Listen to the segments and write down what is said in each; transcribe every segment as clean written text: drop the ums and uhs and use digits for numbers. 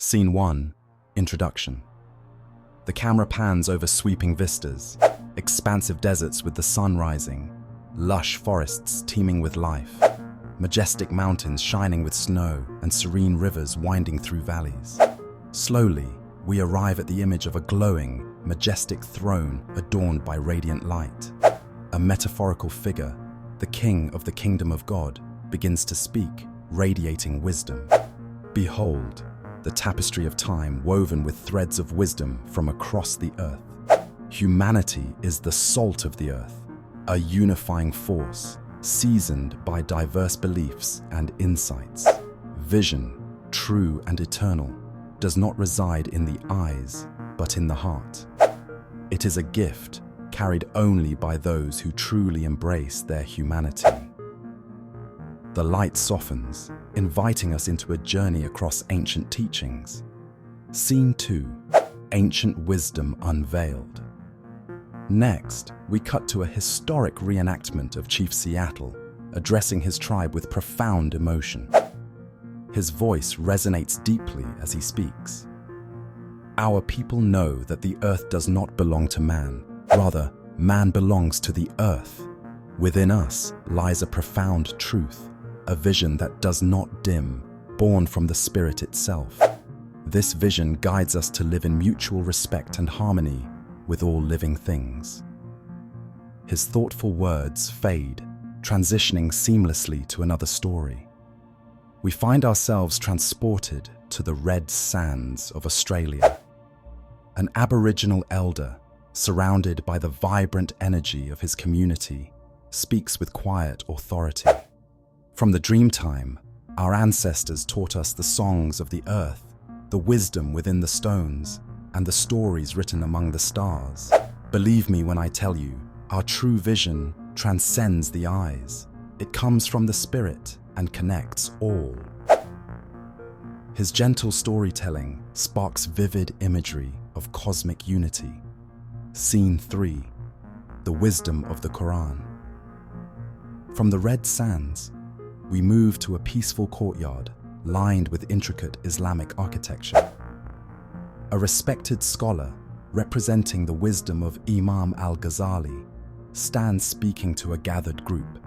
Scene 1. Introduction. The camera pans over sweeping vistas, expansive deserts with the sun rising, lush forests teeming with life, majestic mountains shining with snow, and serene rivers winding through valleys. Slowly, we arrive at the image of a glowing, majestic throne adorned by radiant light. A metaphorical figure, the King of the Kingdom of God, begins to speak, radiating wisdom. Behold, the tapestry of time woven with threads of wisdom from across the earth. Humanity is the salt of the earth, a unifying force, seasoned by diverse beliefs and insights. Vision, true and eternal, does not reside in the eyes, but in the heart. It is a gift carried only by those who truly embrace their humanity. The light softens, inviting us into a journey across ancient teachings. Scene 2. Ancient wisdom unveiled. Next, we cut to a historic reenactment of Chief Seattle, addressing his tribe with profound emotion. His voice resonates deeply as he speaks. Our people know that the earth does not belong to man. Rather, man belongs to the earth. Within us lies a profound truth, a vision that does not dim, born from the spirit itself. This vision guides us to live in mutual respect and harmony with all living things. His thoughtful words fade, transitioning seamlessly to another story. We find ourselves transported to the red sands of Australia. An Aboriginal elder, surrounded by the vibrant energy of his community, speaks with quiet authority. From the Dreamtime, our ancestors taught us the songs of the earth, the wisdom within the stones, and the stories written among the stars. Believe me when I tell you, our true vision transcends the eyes. It comes from the spirit and connects all. His gentle storytelling sparks vivid imagery of cosmic unity. Scene 3. The wisdom of the Quran. From the red sands, we move to a peaceful courtyard lined with intricate Islamic architecture. A respected scholar, representing the wisdom of Imam al-Ghazali, stands speaking to a gathered group.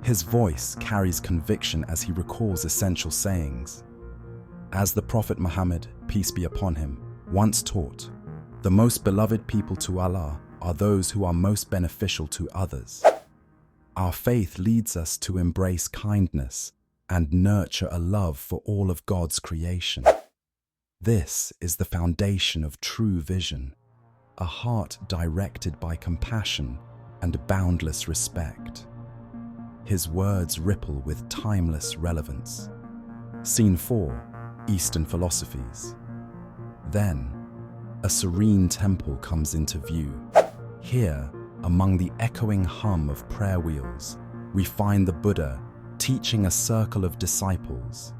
His voice carries conviction as he recalls essential sayings. As the Prophet Muhammad, peace be upon him, once taught, the most beloved people to Allah are those who are most beneficial to others. Our faith leads us to embrace kindness and nurture a love for all of God's creation. This is the foundation of true vision, a heart directed by compassion and boundless respect. His words ripple with timeless relevance. Scene 4. Eastern philosophies. Then, a serene temple comes into view. Here, among the echoing hum of prayer wheels, we find the Buddha teaching a circle of disciples.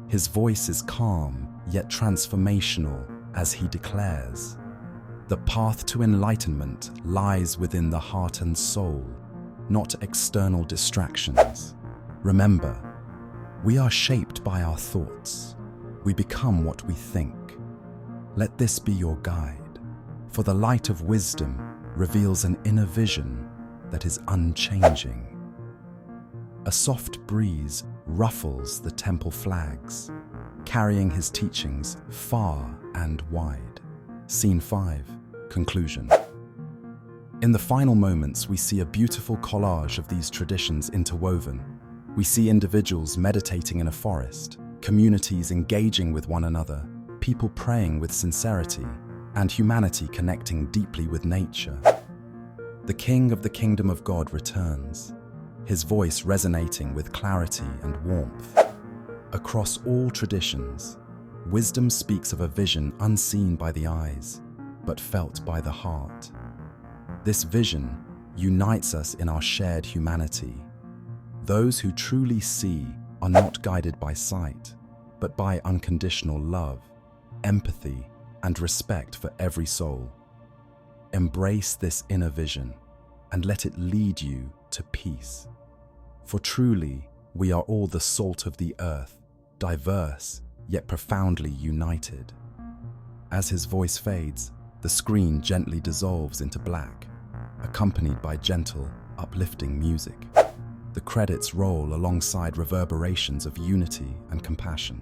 His voice is calm yet transformational as he declares, "The path to enlightenment lies within the heart and soul, not external distractions. Remember, we are shaped by our thoughts. We become what we think. Let this be your guide, for the light of wisdom reveals an inner vision that is unchanging." A soft breeze ruffles the temple flags, carrying his teachings far and wide. Scene 5. Conclusion. In the final moments, we see a beautiful collage of these traditions interwoven. We see individuals meditating in a forest, communities engaging with one another, people praying with sincerity, and humanity connecting deeply with nature. The King of the Kingdom of God returns, his voice resonating with clarity and warmth. Across all traditions, wisdom speaks of a vision unseen by the eyes, but felt by the heart. This vision unites us in our shared humanity. Those who truly see are not guided by sight, but by unconditional love, empathy, and respect for every soul. Embrace this inner vision and let it lead you to peace. For truly, we are all the salt of the earth, diverse, yet profoundly united. As his voice fades, the screen gently dissolves into black, accompanied by gentle, uplifting music. The credits roll alongside reverberations of unity and compassion.